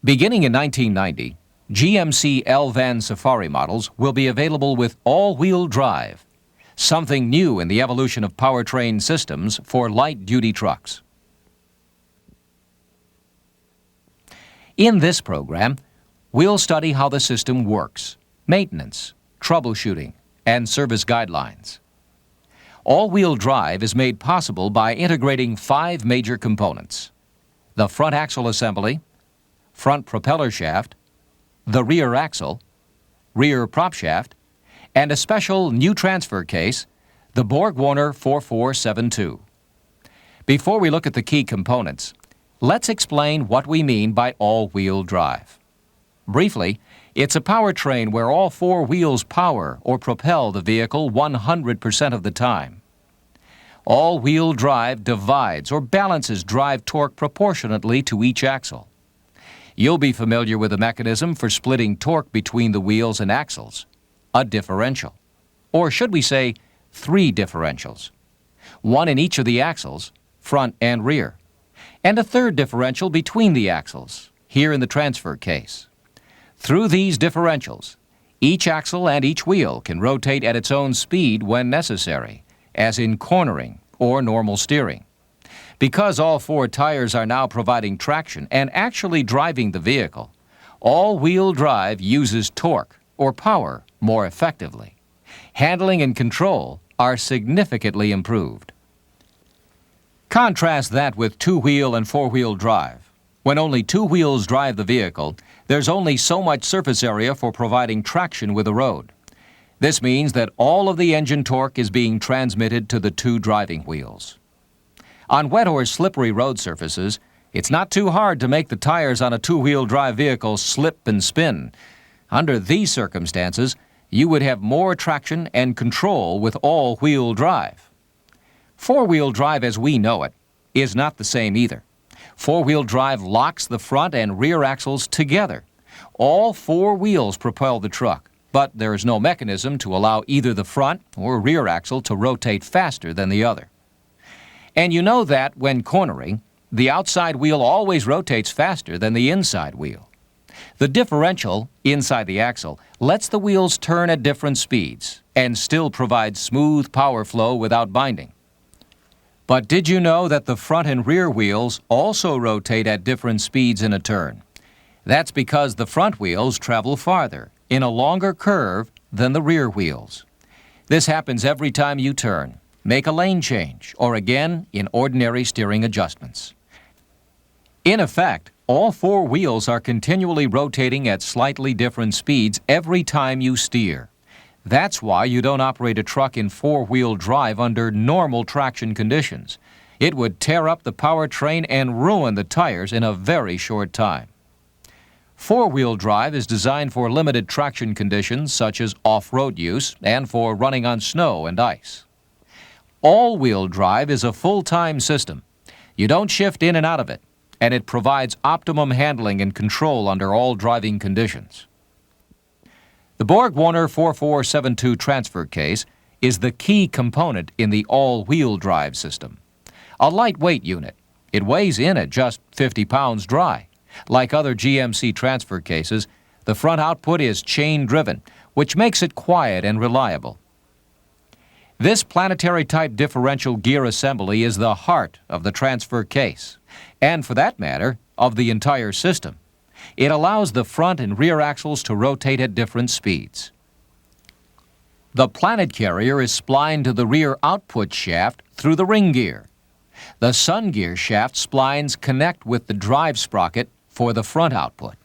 Beginning in 1990, GMC L-Van Safari models will be available with all-wheel drive, something new in the evolution of powertrain systems for light-duty trucks. In this program, we'll study how the system works, maintenance, troubleshooting, and service guidelines. All-wheel drive is made possible by integrating 5 major components: the front axle assembly, front propeller shaft, the rear axle, rear prop shaft, and a special new transfer case, the Borg Warner 4472. Before we look at the key components, let's explain what we mean by all-wheel drive. Briefly, it's a powertrain where all 4 wheels power or propel the vehicle 100% of the time. All-wheel drive divides or balances drive torque proportionately to each axle. You'll be familiar with the mechanism for splitting torque between the wheels and axles, a differential. Or should we say, 3 differentials. One in each of the axles, front and rear. And a third differential between the axles, here in the transfer case. Through these differentials, each axle and each wheel can rotate at its own speed when necessary, as in cornering or normal steering. Because all 4 tires are now providing traction and actually driving the vehicle, all-wheel drive uses torque or power more effectively. Handling and control are significantly improved. Contrast that with 2-wheel and 4-wheel drive. When only 2 wheels drive the vehicle, there's only so much surface area for providing traction with the road. This means that all of the engine torque is being transmitted to the 2 driving wheels. On wet or slippery road surfaces, it's not too hard to make the tires on a 2-wheel drive vehicle slip and spin. Under these circumstances, you would have more traction and control with all-wheel drive. 4-wheel drive as we know it is not the same either. 4-wheel drive locks the front and rear axles together. All 4 wheels propel the truck, but there is no mechanism to allow either the front or rear axle to rotate faster than the other. And you know that when cornering, the outside wheel always rotates faster than the inside wheel. The differential inside the axle lets the wheels turn at different speeds and still provides smooth power flow without binding. But did you know that the front and rear wheels also rotate at different speeds in a turn? That's because the front wheels travel farther in a longer curve than the rear wheels. This happens every time you turn, make a lane change, or again in ordinary steering adjustments. In effect, all 4 wheels are continually rotating at slightly different speeds every time you steer. That's why you don't operate a truck in 4-wheel drive under normal traction conditions. It would tear up the powertrain and ruin the tires in a very short time. 4-wheel drive is designed for limited traction conditions such as off-road use and for running on snow and ice. All-wheel drive is a full-time system. You don't shift in and out of it, and it provides optimum handling and control under all driving conditions. The Borg Warner 4472 transfer case is the key component in the all-wheel drive system. A lightweight unit. It weighs in at just 50 pounds dry. Like other GMC transfer cases, the front output is chain-driven, which makes it quiet and reliable. This planetary-type differential gear assembly is the heart of the transfer case, and for that matter, of the entire system. It allows the front and rear axles to rotate at different speeds. The planet carrier is splined to the rear output shaft through the ring gear. The sun gear shaft splines connect with the drive sprocket for the front output.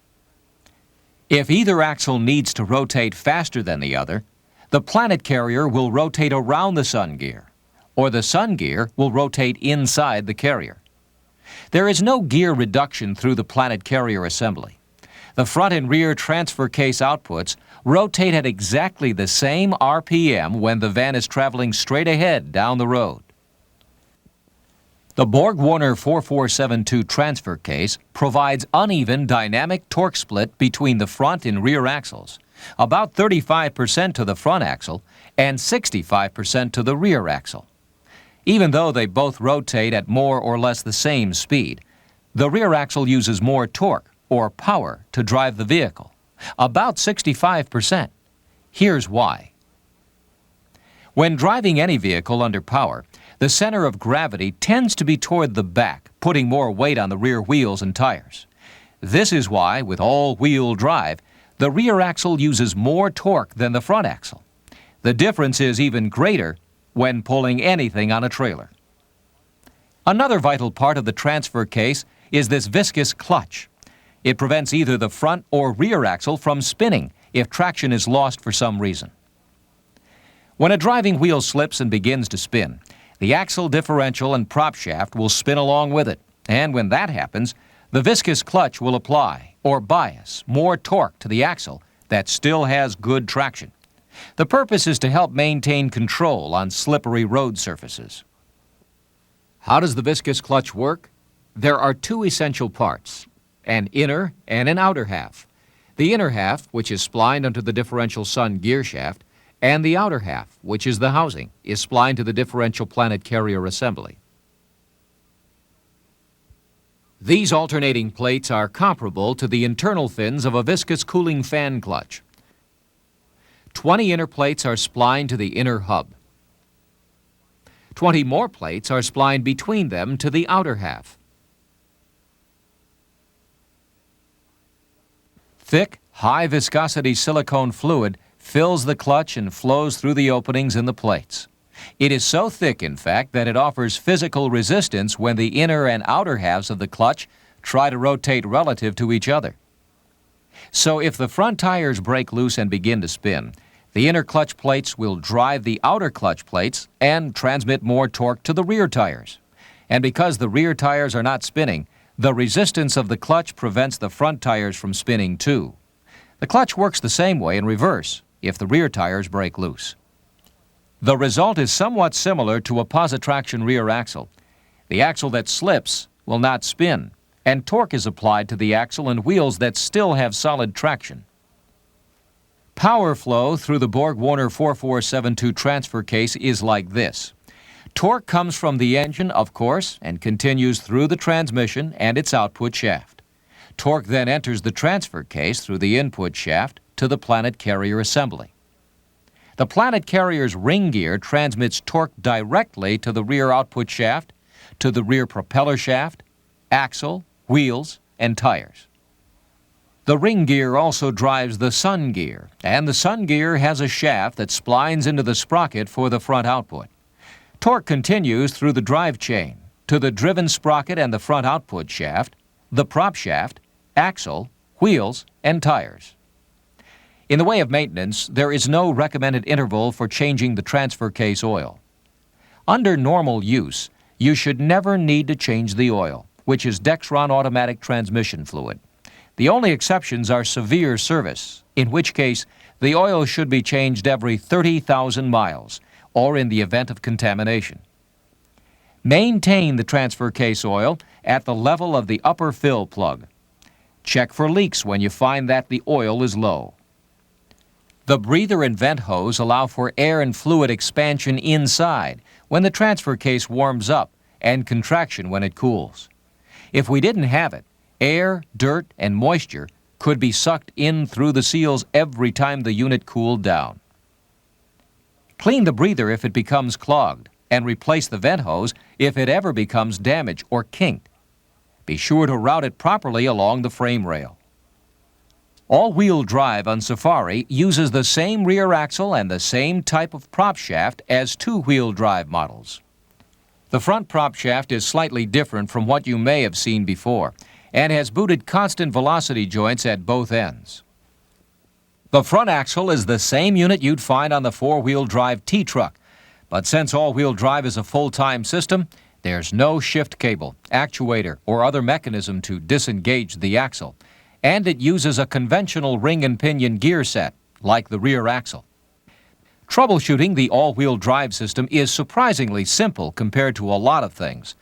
If either axle needs to rotate faster than the other, the planet carrier will rotate around the sun gear, or the sun gear will rotate inside the carrier. There is no gear reduction through the planet carrier assembly. The front and rear transfer case outputs rotate at exactly the same RPM when the van is traveling straight ahead down the road. The Borg Warner 4472 transfer case provides uneven dynamic torque split between the front and rear axles, about 35% to the front axle and 65% to the rear axle. Even though they both rotate at more or less the same speed, the rear axle uses more torque, or power to drive the vehicle. About 65%. Here's why. When driving any vehicle under power, the center of gravity tends to be toward the back, putting more weight on the rear wheels and tires. This is why, with all-wheel drive, the rear axle uses more torque than the front axle. The difference is even greater when pulling anything on a trailer. Another vital part of the transfer case is this viscous clutch. It prevents either the front or rear axle from spinning if traction is lost for some reason. When a driving wheel slips and begins to spin, the axle differential and prop shaft will spin along with it, and when that happens, the viscous clutch will apply, or bias, more torque to the axle that still has good traction. The purpose is to help maintain control on slippery road surfaces. How does the viscous clutch work? There are two essential parts, an inner and an outer half. The inner half, which is splined onto the differential sun gear shaft, and the outer half, which is the housing, is splined to the differential planet carrier assembly. These alternating plates are comparable to the internal fins of a viscous cooling fan clutch. 20 inner plates are splined to the inner hub. 20 more plates are splined between them to the outer half. Thick, high-viscosity silicone fluid fills the clutch and flows through the openings in the plates. It is so thick, in fact, that it offers physical resistance when the inner and outer halves of the clutch try to rotate relative to each other. So if the front tires break loose and begin to spin, the inner clutch plates will drive the outer clutch plates and transmit more torque to the rear tires. And because the rear tires are not spinning, the resistance of the clutch prevents the front tires from spinning too. The clutch works the same way in reverse if the rear tires break loose. The result is somewhat similar to a positraction rear axle. The axle that slips will not spin, and torque is applied to the axle and wheels that still have solid traction. Power flow through the Borg Warner 4472 transfer case is like this. Torque comes from the engine, of course, and continues through the transmission and its output shaft. Torque then enters the transfer case through the input shaft to the planet carrier assembly. The planet carrier's ring gear transmits torque directly to the rear output shaft, to the rear propeller shaft, axle, wheels, and tires. The ring gear also drives the sun gear, and the sun gear has a shaft that splines into the sprocket for the front output. Torque continues through the drive chain to the driven sprocket and the front output shaft, the prop shaft, axle, wheels, and tires. In the way of maintenance, there is no recommended interval for changing the transfer case oil. Under normal use, you should never need to change the oil, which is Dexron automatic transmission fluid. The only exceptions are severe service, in which case the oil should be changed every 30,000 miles, or in the event of contamination. Maintain the transfer case oil at the level of the upper fill plug. Check for leaks when you find that the oil is low. The breather and vent hose allow for air and fluid expansion inside when the transfer case warms up and contraction when it cools. If we didn't have it, air, dirt, and moisture could be sucked in through the seals every time the unit cooled down. Clean the breather if it becomes clogged, and replace the vent hose if it ever becomes damaged or kinked. Be sure to route it properly along the frame rail. All-wheel drive on Safari uses the same rear axle and the same type of prop shaft as two-wheel drive models. The front prop shaft is slightly different from what you may have seen before and has booted constant velocity joints at both ends. The front axle is the same unit you'd find on the four-wheel drive T-Truck, but since all-wheel drive is a full-time system, there's no shift cable, actuator, or other mechanism to disengage the axle, and it uses a conventional ring and pinion gear set, like the rear axle. Troubleshooting the all-wheel drive system is surprisingly simple compared to a lot of things.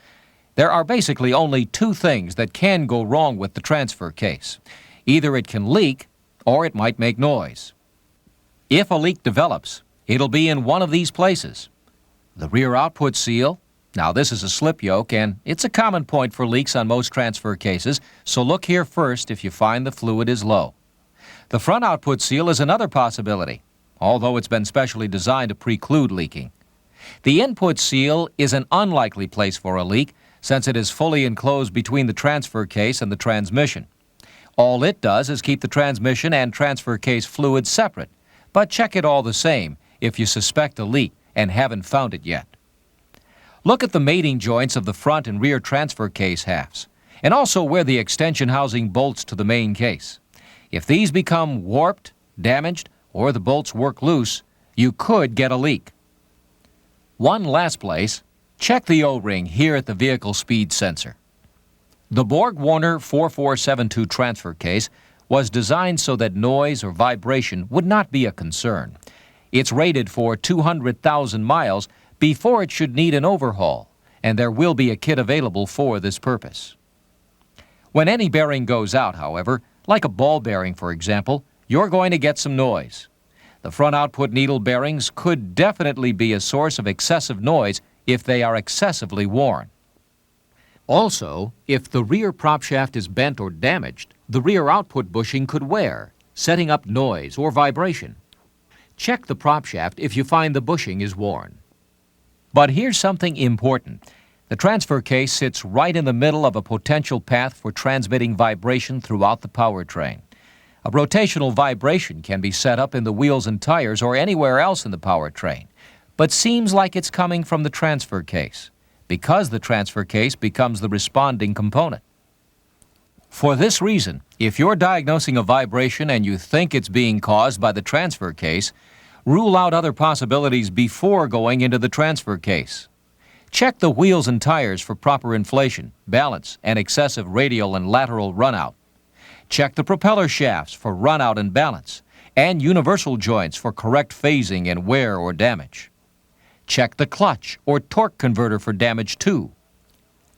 There are basically only two things that can go wrong with the transfer case. Either it can leak, or it might make noise. If a leak develops, it'll be in one of these places: the rear output seal, Now, this is a slip yoke, and it's a common point for leaks on most transfer cases, so look here first if you find the fluid is low. The front output seal is another possibility, although it's been specially designed to preclude leaking. The input seal is an unlikely place for a leak, since it is fully enclosed between the transfer case and the transmission. All it does is keep the transmission and transfer case fluid separate, but check it all the same if you suspect a leak and haven't found it yet. Look at the mating joints of the front and rear transfer case halves, and also where the extension housing bolts to the main case. If these become warped, damaged, or the bolts work loose, you could get a leak. One last place, check the O-ring here at the vehicle speed sensor. The Borg Warner 4472 transfer case was designed so that noise or vibration would not be a concern. It's rated for 200,000 miles before it should need an overhaul, and there will be a kit available for this purpose. When any bearing goes out, however, like a ball bearing for example, you're going to get some noise. The front output needle bearings could definitely be a source of excessive noise if they are excessively worn. Also, if the rear prop shaft is bent or damaged, the rear output bushing could wear, setting up noise or vibration. Check the prop shaft if you find the bushing is worn. But here's something important. The transfer case sits right in the middle of a potential path for transmitting vibration throughout the powertrain. A rotational vibration can be set up in the wheels and tires or anywhere else in the powertrain, but seems like it's coming from the transfer case, because the transfer case becomes the responding component. For this reason, if you're diagnosing a vibration and you think it's being caused by the transfer case, rule out other possibilities before going into the transfer case. Check the wheels and tires for proper inflation, balance, and excessive radial and lateral runout. Check the propeller shafts for runout and balance, and universal joints for correct phasing and wear or damage. Check the clutch or torque converter for damage too.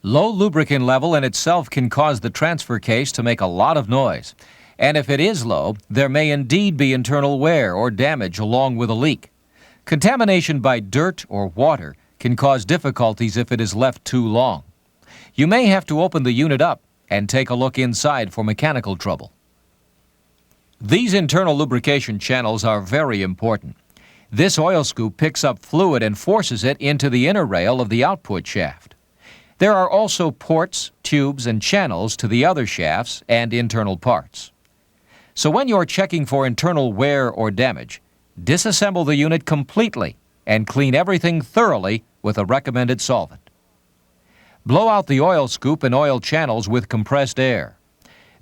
Low lubricant level in itself can cause the transfer case to make a lot of noise. And if it is low, there may indeed be internal wear or damage along with a leak. Contamination by dirt or water can cause difficulties if it is left too long. You may have to open the unit up and take a look inside for mechanical trouble. These internal lubrication channels are very important. This oil scoop picks up fluid and forces it into the inner rail of the output shaft. There are also ports, tubes, and channels to the other shafts and internal parts. So when you're checking for internal wear or damage, disassemble the unit completely and clean everything thoroughly with a recommended solvent. Blow out the oil scoop and oil channels with compressed air.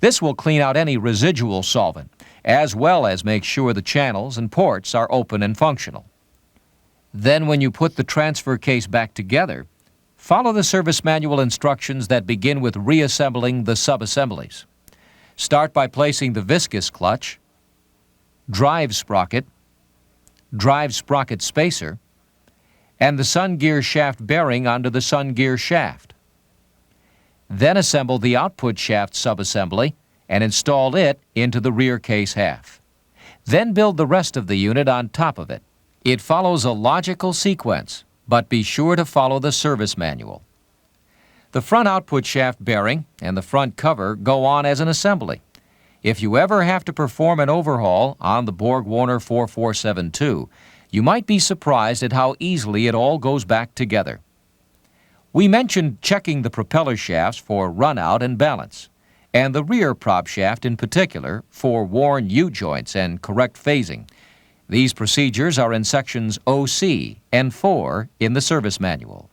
This will clean out any residual solvent, as well as make sure the channels and ports are open and functional. Then when you put the transfer case back together, follow the service manual instructions that begin with reassembling the subassemblies. Start by placing the viscous clutch, drive sprocket spacer, and the sun gear shaft bearing onto the sun gear shaft. Then assemble the output shaft subassembly and install it into the rear case half. Then build the rest of the unit on top of it. It follows a logical sequence, but be sure to follow the service manual. The front output shaft bearing and the front cover go on as an assembly. If you ever have to perform an overhaul on the Borg Warner 4472, you might be surprised at how easily it all goes back together. We mentioned checking the propeller shafts for runout and balance, and the rear prop shaft in particular for worn U-joints and correct phasing. These procedures are in sections OC and 4 in the service manual.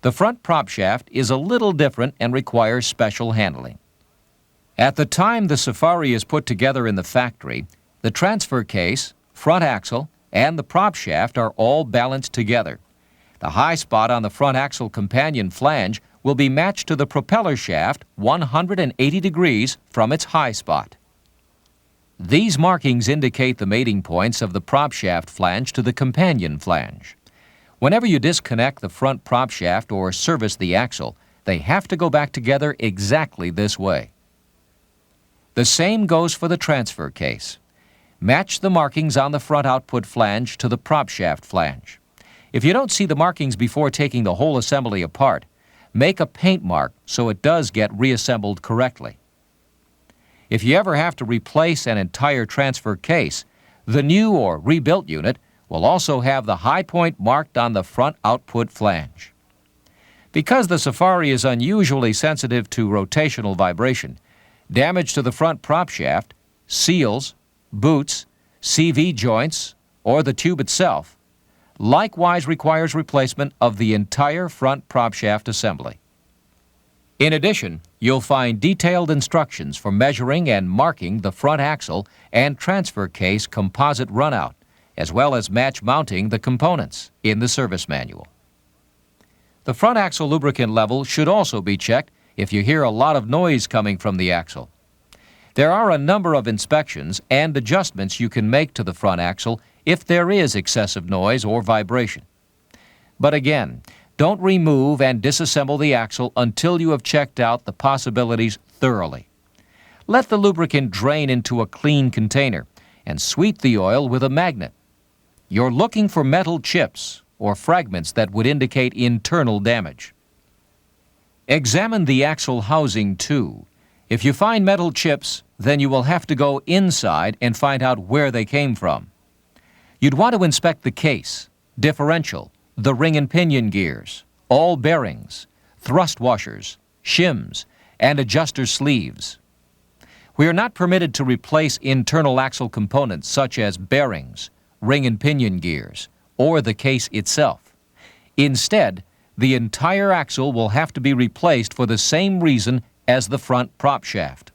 The front prop shaft is a little different and requires special handling. At the time the Safari is put together in the factory, the transfer case, front axle, and the prop shaft are all balanced together. The high spot on the front axle companion flange will be matched to the propeller shaft 180 degrees from its high spot. These markings indicate the mating points of the prop shaft flange to the companion flange. Whenever you disconnect the front prop shaft or service the axle, they have to go back together exactly this way. The same goes for the transfer case. Match the markings on the front output flange to the prop shaft flange. If you don't see the markings before taking the whole assembly apart, make a paint mark so it does get reassembled correctly. If you ever have to replace an entire transfer case, the new or rebuilt unit will also have the high point marked on the front output flange. Because the Safari is unusually sensitive to rotational vibration, damage to the front prop shaft, seals, boots, CV joints, or the tube itself likewise requires replacement of the entire front prop shaft assembly. In addition, you'll find detailed instructions for measuring and marking the front axle and transfer case composite runout, as well as match mounting the components in the service manual. The front axle lubricant level should also be checked if you hear a lot of noise coming from the axle. There are a number of inspections and adjustments you can make to the front axle if there is excessive noise or vibration. But again, don't remove and disassemble the axle until you have checked out the possibilities thoroughly. Let the lubricant drain into a clean container and sweep the oil with a magnet. You're looking for metal chips or fragments that would indicate internal damage. Examine the axle housing too. If you find metal chips, then you will have to go inside and find out where they came from. You'd want to inspect the case, differential, the ring and pinion gears, all bearings, thrust washers, shims, and adjuster sleeves. We are not permitted to replace internal axle components such as bearings, ring and pinion gears, or the case itself. Instead, the entire axle will have to be replaced for the same reason as the front prop shaft.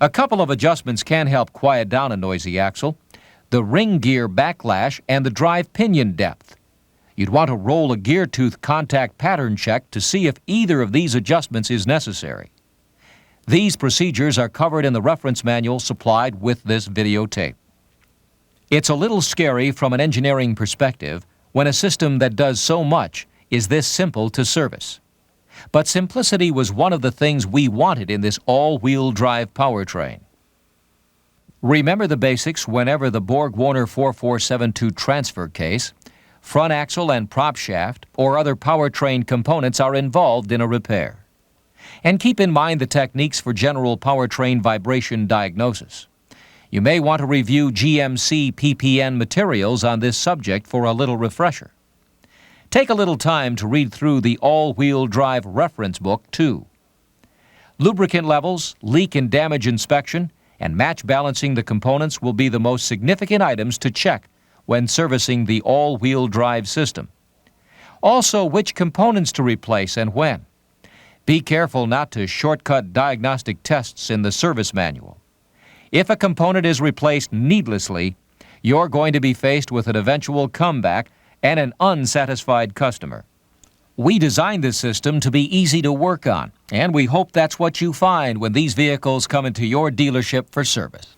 A couple of adjustments can help quiet down a noisy axle: the ring gear backlash and the drive pinion depth. You'd want to roll a gear tooth contact pattern check to see if either of these adjustments is necessary. These procedures are covered in the reference manual supplied with this videotape. It's a little scary from an engineering perspective when a system that does so much is this simple to service. But simplicity was one of the things we wanted in this all-wheel drive powertrain. Remember the basics whenever the Borg Warner 4472 transfer case, front axle and prop shaft, or other powertrain components are involved in a repair. And keep in mind the techniques for general powertrain vibration diagnosis. You may want to review GMC PPN materials on this subject for a little refresher. Take a little time to read through the all-wheel drive reference book, too. Lubricant levels, leak and damage inspection, and match balancing the components will be the most significant items to check when servicing the all-wheel drive system. Also, which components to replace and when. Be careful not to shortcut diagnostic tests in the service manual. If a component is replaced needlessly, you're going to be faced with an eventual comeback and an unsatisfied customer. We designed this system to be easy to work on, and we hope that's what you find when these vehicles come into your dealership for service.